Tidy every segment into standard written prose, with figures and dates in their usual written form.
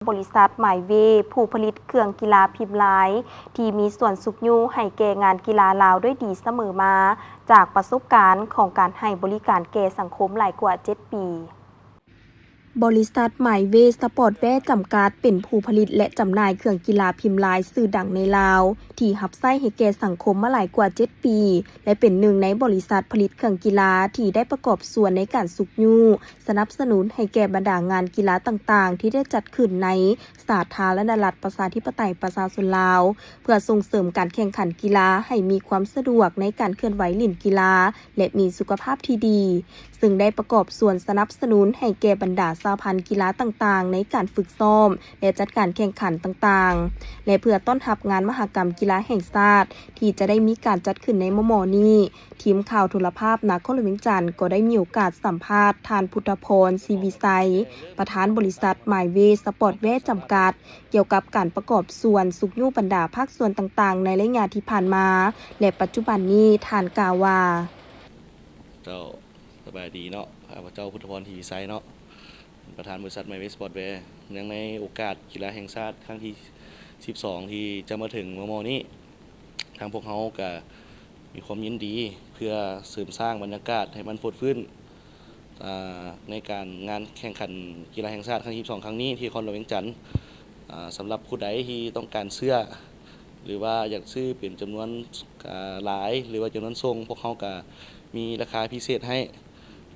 บริษัทหมายเวผู้ผลิตเครื่องกีฬาพิมพ์ลายที่มีส่วนสุขยูให้แก่งานกีฬาลาวด้วยดีเสมอมาจากประสบการณ์ของการให้บริการแก่สังคมหลายกว่า 7 ปีบริษัทหมายเวสปอร์ตแวร์จำกัดเป็นผู้ผลิตและจำหน่ายเครื่องกีฬาพิมพ์ลายสื่อดังในลาวที่รับใช้ให้แก่สังคมมาหลายกว่า 7 ปีและเป็นหนึ่งในบริษัทผลิตเครื่องกีฬาที่ได้ประกอบส่วนในการสุขยูสนับสนุนให้แก่บรรดางานกีฬาต่างๆที่ได้จัดขึ้นในสาธารณรัฐประชาธิปไตยประชาชนลาวเพื่อส่งเสริมการแข่งขันกีฬาให้มีความสะดวกในการเคลื่อนไหวเล่นกีฬาและมีสุขภาพที่ดีซึ่งได้ประกอบส่วนสนับสนุนให้แก่บรรดาสหพันธ์กีฬาต่างๆในการฝึกซ้อมและจัดการแข่งขันต่างๆและเพื่อต้อนรับงานมหกรรมกีฬาแห่งชาติที่จะได้มีการจัดขึ้นในม.นี้ทีมข่าวโทรภาพนครหลวงเวียงจันทน์ก็ได้มีโอกาสสัมภาษณ์ท่านพุทธพรศรีวิสัยประธานบริษัทหมายเวสปอร์ตแวร์จำกัดเกี่ยวกับการประกอบส่วนสุขยูบรรดาภาคส่วนต่างๆในระยะที่ผ่านมาและปัจจุบันนี้ท่านกล่าวว่าเจ้าสบายดีเนาะข้าพเจ้าพุทธพรศรีวิสัยเนาะประธานบริษัทไมเวสปอร์ตแวร์เนื่องในโอกาสกีฬาแห่งชาติครั้งที่ 12 ที่จะมาถึงม.นี้ทางพวกเขาก็มีความยินดีเพื่อเสริมสร้างบรรยากาศให้มันฟดฟื้นในการงานแข่งขันกีฬาแห่งชาติครั้งที่ 12 ครั้งนี้ที่นครหลวงเวียงจันทน์สำหรับผู้ใดที่ต้องการเสื้อหรือว่าอยากซื้อเป็นจำนวนหลายหรือว่าจำนวนทรงพวกเขาก็มีราคาพิเศษให้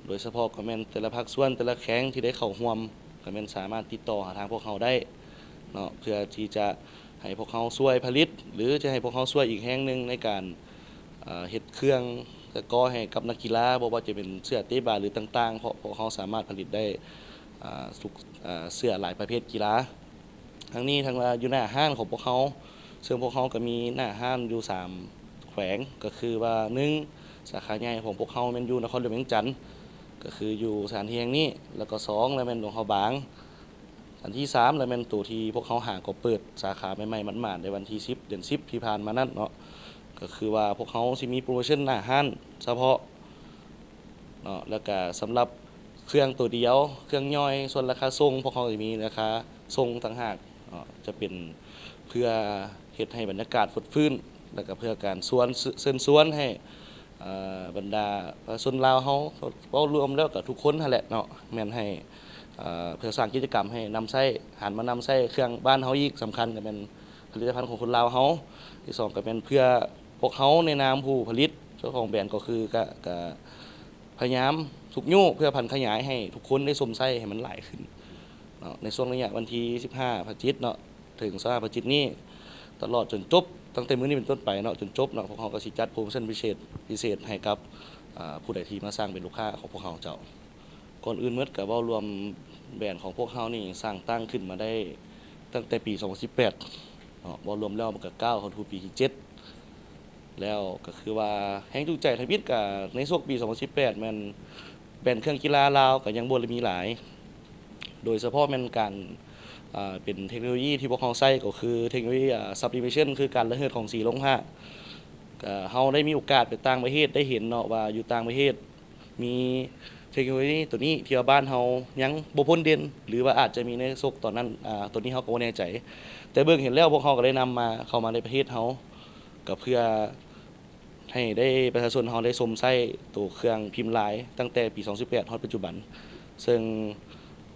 โดยเฉพาะคอมเมนต์แต่ละภาคส่วนแต่ละแข้งที่ได้เข้าร่วมคอมเมนต์สามารถติดต่อหาทางพวกเขาได้เนาะเพื่อที่จะให้พวกเขาช่วยผลิตหรือจะให้พวกเขาช่วยอีกแห่งหนึ่งในการเฮ็ดเครื่องตะกร้อให้กับนักกีฬาบ่ว่าจะเป็นเสื้อเตะบาสหรือต่างๆเพราะพวกเขาสามารถผลิตได้เสื้อหลายประเภทกีฬาทั้งนี้ทั้งอยู่หน้าห้างของพวกเขาซึ่งพวกเขาก็มีหน้าห้างอยู่3แขวงก็คือว่า1สาขาใหญ่ของพวกเขาแม่นอยู่นครหลวงเวียงจันทน์ก็คืออยู่สถานที่แห่งนี้แล้วก็2แล้วแม่นหลวงเขาบางอันที่3แล้วแม่นตัวที่พวกเขาหาก็เปิดสาขาใหม่ๆหมาดๆในวันที่10เดือน10ที่ผ่านมานั้นเนาะก็คือว่าพวกเขาสิมีโปรโมชั่นหน้าห้างเฉพาะเนาะแล้วก็สำหรับเครื่องตัวเดียวเครื่องย่อยส่วนราคาส่งพวกเขาจะมีราคาส่งต่างหากจะเป็นเพื่อเฮ็ดให้บรรยากาศฟดฟื้นแล้วก็เพื่อการเชิญชวนให้บรรดาประชาชนลาวเฮาเว้ารวมแล้วก็ทุกคนนั่นแหละเนาะแม่นให้เพื่อสร้างกิจกรรมให้นำใช้หันมานำใช้เครื่องบ้านเฮาอีกสำคัญก็เป็นผลิตภัณฑ์ของคนลาวเฮาที่2ก็เป็นเพื่อพวกเฮาในนามผู้ผลิตเจ้าของแบรนด์ก็คือก็พยายามสุกยูเพื่อพันขยายให้ทุกคนได้สมใช้ให้มันหลายขึ้นเนาะในช่วงระยะวันที่15พฤศจิกายนเนาะถึง25พฤศจิกายนนี้ตลอดจนจบตั้งแต่มื้อนี้เป็นต้นไปเนาะจนจบเนาะพวกเขาก็สิจัดโปรโมชั่นพิเศษให้กับผู้ใดที่มาสร้างเป็นลูกค้าของพวกเขาเจ้าก่อนอื่นเมื่อก็เว้ารวมแบรนด์ของพวกเขานี่สร้างตั้งขึ้นมาได้ตั้งแต่ปี2018เนาะเว้ารวมแล้วมันก็ก้าวเข้าสู่ปีที่7แล้วก็คือว่าแรงจูงใจทางวิทย์ก็ในช่วงปี2018มันแบรนด์เครื่องกีฬาลาวก็ยังบ่ได้มีหลายโดยเฉพาะมันการเป็นเทคโนโลยีที่พวกเขาใช้ก็คือเทคโนโลยีsublimation คือการระเหยของสีลงผ้าเฮาได้มีโอกาสไปต่างประเทศได้เห็นเนาะว่าอยู่ต่างประเทศมีเทคโนโลยีตัวนี้ที่ว่าบ้านเฮายังบ่พ้นเด่นหรือว่าอาจจะมีในโซกตอนนั้นตัวนี้เฮาก็บ่แน่ใจแต่เบิ่งเห็นแล้วพวกเขาก็ได้นำมาเข้ามาในประเทศเฮาก็เพื่อให้ได้ประชาชนเฮาได้ชมใช้ตัวเครื่องพิมพ์ลายตั้งแต่ปี2018ฮอดปัจจุบันซึ่ง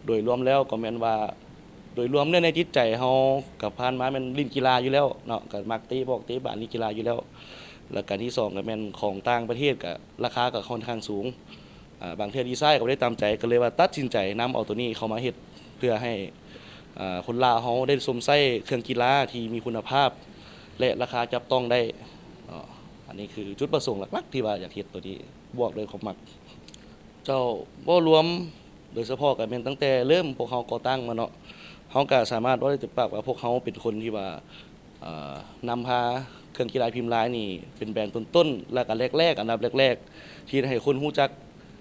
โดยรวมแล้วก็แม่นว่าโดยรวมเนี่ยในจิตใจเฮากับผ่านมามันลิ้นกีฬาอยู่แล้วเนาะก็มักเตะบอกเตะบาสนี่กีฬาอยู่แล้วแล้วการที่2ก็แม่นของต่างประเทศก็ราคาก็ค่อนข้างสูงบางเทื่อดีไซน์ก็บ่ได้ตามใจก็เลยว่าตัดสินใจนำเอาตัวนี้เข้ามาเฮ็ดเพื่อให้คนลาวเฮาได้สวมใส่เครื่องกีฬาที่มีคุณภาพและราคาจับต้องได้อันนี้คือจุดประสงค์หลักๆที่ว่าอยากเฮ็ดตัวนี้บวกด้วยความมักเจ้าบ่รวมโดยเฉพาะก็แม่นตั้งแต่เริ่มพวกเฮาก่อตั้งมาเนาะเฮาก็สามารถว่าได้ปากว่าพวกเขาเป็นคนที่ว่านำพาเครื่องกีฬาพิมพ์ลายนี่เป็นแบรนด์ต้นๆและก็แรกๆอันดับแรกๆที่ให้คนรู้จัก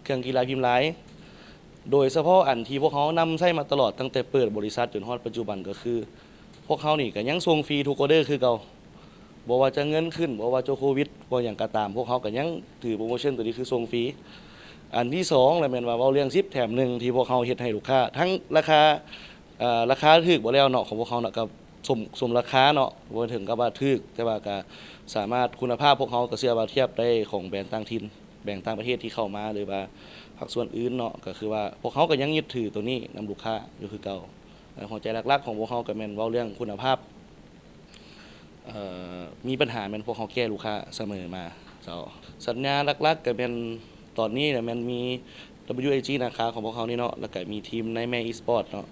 เครื่องกีฬาพิมพ์ลายโดยเฉพาะอันที่พวกเขานำใช้มาตลอดตั้งแต่เปิดบริษัทจนฮอดปัจจุบันก็คือพวกเขานี่ก็ยังส่งฟรีทุกออเดอร์คือเก่าบ่ว่าจะเงินขึ้นบ่ว่าจะโควิดบ่หยังก็ตามพวกเขาก็ยังถือโปรโมชั่นตัวนี้คือส่งฟรีอันที่2แล้วแม่นว่าเว้าเรื่อง10แถม1ที่พวกเขาเฮ็ดให้ลูกค้าทั้งราคา ราคาถูกบ่แล้วเนาะของพวกเขาเนาะก็สมราคาเนาะบ่ถึงกับว่าถูกแต่ว่าก็สามารถคุณภาพพวกเขาก็เชื่อว่าเทียบได้ของแบรนด์ต่างถิ่นแบรนด์ต่างประเทศที่เข้ามาหรือว่าภาคส่วนอื่นเนาะก็คือว่าพวกเขาก็ยังยึดถือตัวนี้นำลูกค้าอยู่คือเก่าหัวใจหลักๆของพวกเขาก็แม่นเว้าเรื่องคุณภาพมีปัญหาแม่นพวกเขาแก้ลูกค้าเสมอมาเจ้าสัญญาหลักๆก็เป็นตอนนี้เนี่ยมันมี WAG นะคะของพวกเขานี่เนาะแล้วก็มีทีมในแม่ e-sport เนาะ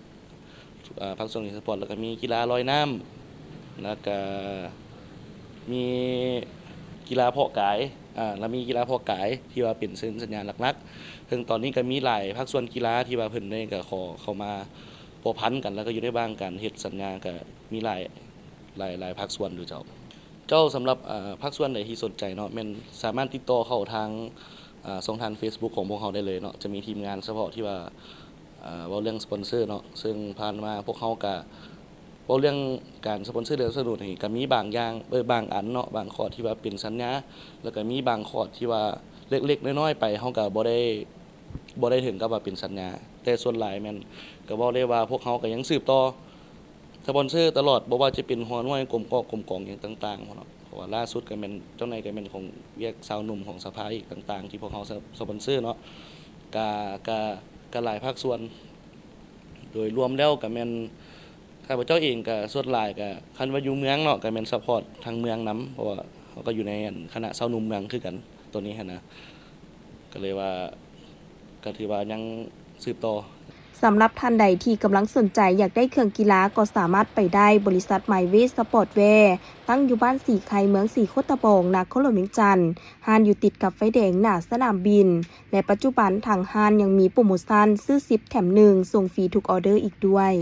ภาคส่วน e-sport แล้วก็มีกีฬาลอยน้ำแล้วก็มีกีฬาเพาะกายแล้วมีกีฬาเพาะกายที่ว่าเป็นเส้นสัญญาหลักๆถึงตอนนี้ก็มีหลายภาคส่วนกีฬาที่ว่าเพิ่นได้ก็ขอเข้ามาพัวพันกันแล้วก็อยู่ในบ้างกันเฮ็ดสัญญาก็มีหลายภาคส่วนอยู่เจ้าสำหรับภาคส่วนใดที่สนใจเนาะแม่นสามารถติดต่อเข้าทางช่องทาง Facebook ของพวกเขาได้เลยเนาะจะมีทีมงานเฉพาะที่ว่าเว้าเรื่องสปอนเซอร์เนาะซึ่งผ่านมาพวกเขาก็เว้าเรื่องการสปอนเซอร์เรื่องสนุนนี่ก็มีบางอย่างบางอันเนาะบางข้อที่ว่าเป็นสัญญาแล้วก็มีบางข้อที่ว่าเล็กๆน้อยๆไปเฮาก็บ่ได้ถึงกับว่าเป็นสัญญาแต่ส่วนหลายแม่นก็บอกได้ว่าพวกเขาก็ยังสืบต่อสปอนเซอร์ตลอดบ่ว่าจะเป็นหัวหน่วยกรมกองอย่างต่างๆเนาะเพราะว่าล่าสุดก็แม่นเจ้านายก็แม่นของเวียกสาวหนุ่มของสภาอีกต่างๆที่พวกเขาสปอนเซอร์เนาะก็หลายภาคส่วนโดยรวมแล้วก็แม่นข้าพเจ้าเองก็ส่วนหลายก็คันว่าอยู่เมืองเนาะก็แม่นซัพพอร์ตทางเมืองนํเพราะว่าเขาก็อยู่ในคณะสาวหนุ่มเมืองคือกันตัวนี้หั่นนะก็เลยว่าก็ถือว่ายังสืบต่อสำหรับท่านใดที่กำลังสนใจอยากได้เครื่องกีฬาก็สามารถไปได้บริษัท MyWay Sportwear ตั้งอยู่บ้านสีไข่เมืองสีโคตะบงนาโคโลเวียงจันทน์ห้านอยู่ติดกับไฟแดงหน้าสนามบินและปัจจุบันทางห้านยังมีโปรโมชั่นซื้อ10แถม1ส่งฟรีทุกออเดอร์อีกด้วย